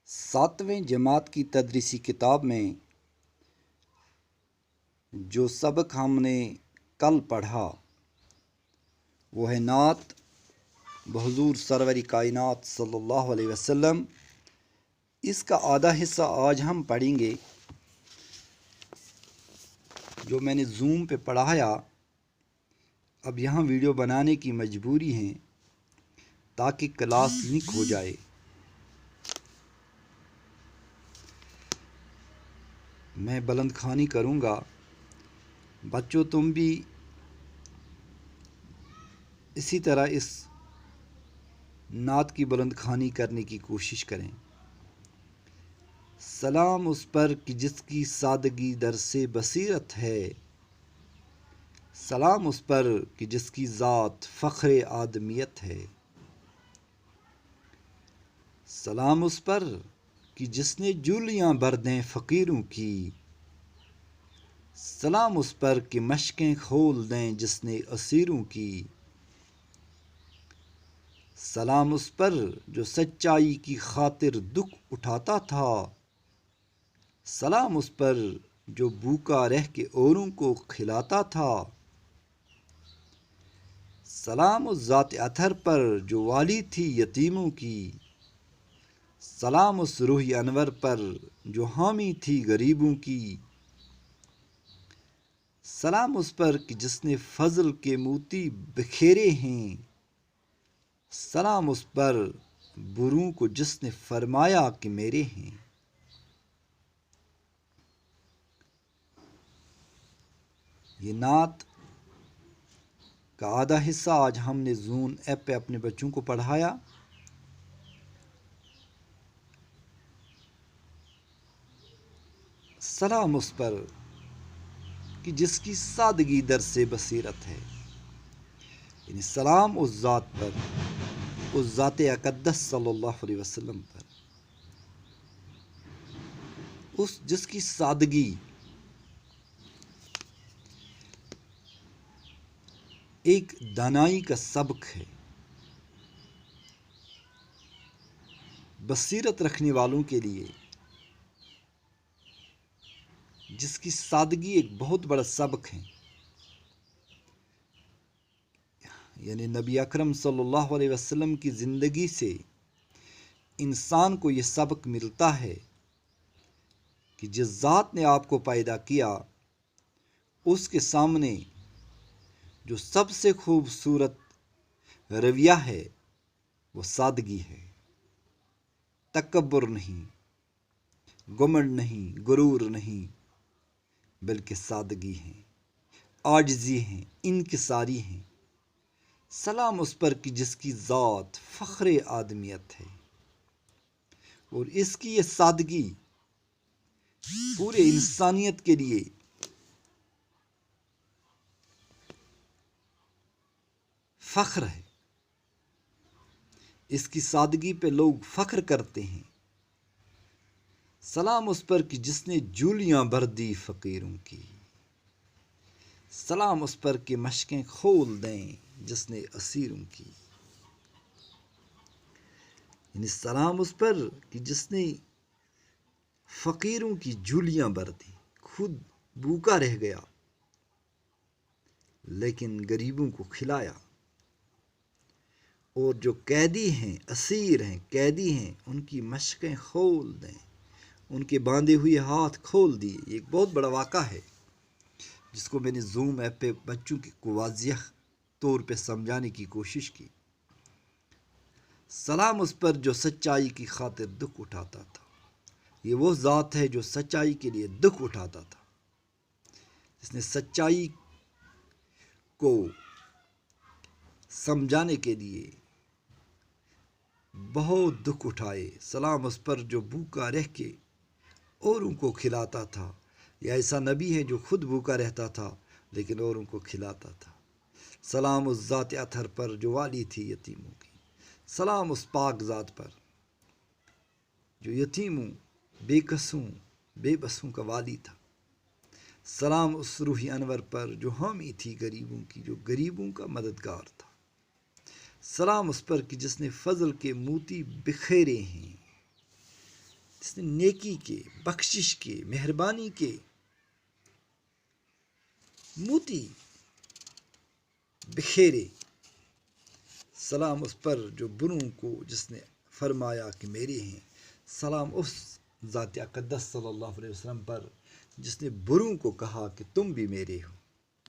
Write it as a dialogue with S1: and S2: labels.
S1: ساتویں جماعت کی تدریسی کتاب میں جو سبق ہم نے کل پڑھا وہ ہے نعت بحضور سرور کائنات صلی اللہ علیہ وسلم۔ اس کا آدھا حصہ آج ہم پڑھیں گے جو میں نے زوم پہ پڑھایا۔ اب یہاں ویڈیو بنانے کی مجبوری ہے تاکہ کلاس لنک ہو جائے۔ میں بلند خوانی کروں گا، بچوں تم بھی اسی طرح اس نعت کی بلند خوانی کرنے کی کوشش کریں۔ سلام اس پر کہ جس کی سادگی در سے بصیرت ہے، سلام اس پر کہ جس کی ذات فخر آدمیت ہے، سلام اس پر کہ جس نے جولیاں بھر دیں فقیروں کی، سلام اس پر کہ مشقیں کھول دیں جس نے اسیروں کی، سلام اس پر جو سچائی کی خاطر دکھ اٹھاتا تھا، سلام اس پر جو بھوکا رہ کے اوروں کو کھلاتا تھا، سلام اس ذات اطہر پر جو والی تھی یتیموں کی، سلام اس روح انور پر جو حامی تھی غریبوں کی، سلام اس پر کہ جس نے فضل کے موتی بکھیرے ہیں، سلام اس پر بروں کو جس نے فرمایا کہ میرے ہیں۔ یہ نعت کا آدھا حصہ آج ہم نے زون ایپ پہ اپنے بچوں کو پڑھایا۔ سلام اس پر کہ جس کی سادگی در سے بصیرت ہے، یعنی سلام اس ذات پر، اس ذات اقدس صلی اللہ علیہ وسلم پر، اس جس کی سادگی ایک دانائی کا سبق ہے۔ بصیرت رکھنے والوں کے لیے جس کی سادگی ایک بہت بڑا سبق ہے، یعنی نبی اکرم صلی اللہ علیہ وسلم کی زندگی سے انسان کو یہ سبق ملتا ہے کہ جس ذات نے آپ کو پیدا کیا اس کے سامنے جو سب سے خوبصورت رویہ ہے وہ سادگی ہے۔ تکبر نہیں، گھمنڈ نہیں، غرور نہیں، بلکہ سادگی ہے، عاجزی ہے، انکساری ہے۔ سلام اس پر کہ جس کی ذات فخر آدمیت ہے، اور اس کی یہ سادگی پورے انسانیت کے لیے فخر ہے۔ اس کی سادگی پہ لوگ فخر کرتے ہیں۔ سلام اس پر کہ جس نے جولیاں بھر دی فقیروں کی، سلام اس پر کہ مشقیں کھول دیں جس نے اسیروں کی، یعنی سلام اس پر کہ جس نے فقیروں کی جولیاں بھر دی، خود بھوکا رہ گیا لیکن غریبوں کو کھلایا، اور جو قیدی ہیں، اسیر ہیں، قیدی ہیں، ان کی مشقیں کھول دیں، ان کے باندھے ہوئے ہاتھ کھول دیے۔ یہ ایک بہت بڑا واقعہ ہے جس کو میں نے زوم ایپ پہ بچوں کو واضح طور پہ سمجھانے کی کوشش کی۔ سلام اس پر جو سچائی کی خاطر دکھ اٹھاتا تھا۔ یہ وہ ذات ہے جو سچائی کے لیے دکھ اٹھاتا تھا، جس نے سچائی کو سمجھانے کے لیے بہت دکھ اٹھائے۔ سلام اس پر جو بھوکا رہ کے اوروں کو کھلاتا تھا۔ یہ ایسا نبی ہے جو خود بھوکا رہتا تھا لیکن اوروں کو کھلاتا تھا۔ سلام اس ذات اطہر پر جو والی تھی یتیموں کی، سلام اس پاک ذات پر جو یتیموں، بے کسوں، بے بسوں کا والی تھا۔ سلام اس روح انور پر جو حامی تھی غریبوں کی، جو غریبوں کا مددگار تھا۔ سلام اس پر کہ جس نے فضل کے موتی بکھیرے ہیں، جس نے نیکی کے، بخشش کے، مہربانی کے موتی بکھیرے۔ سلام اس پر جو بروں کو جس نے فرمایا کہ میرے ہیں۔ سلام اس ذات اقدس صلی اللہ علیہ وسلم پر جس نے بروں کو کہا کہ تم بھی میرے ہو۔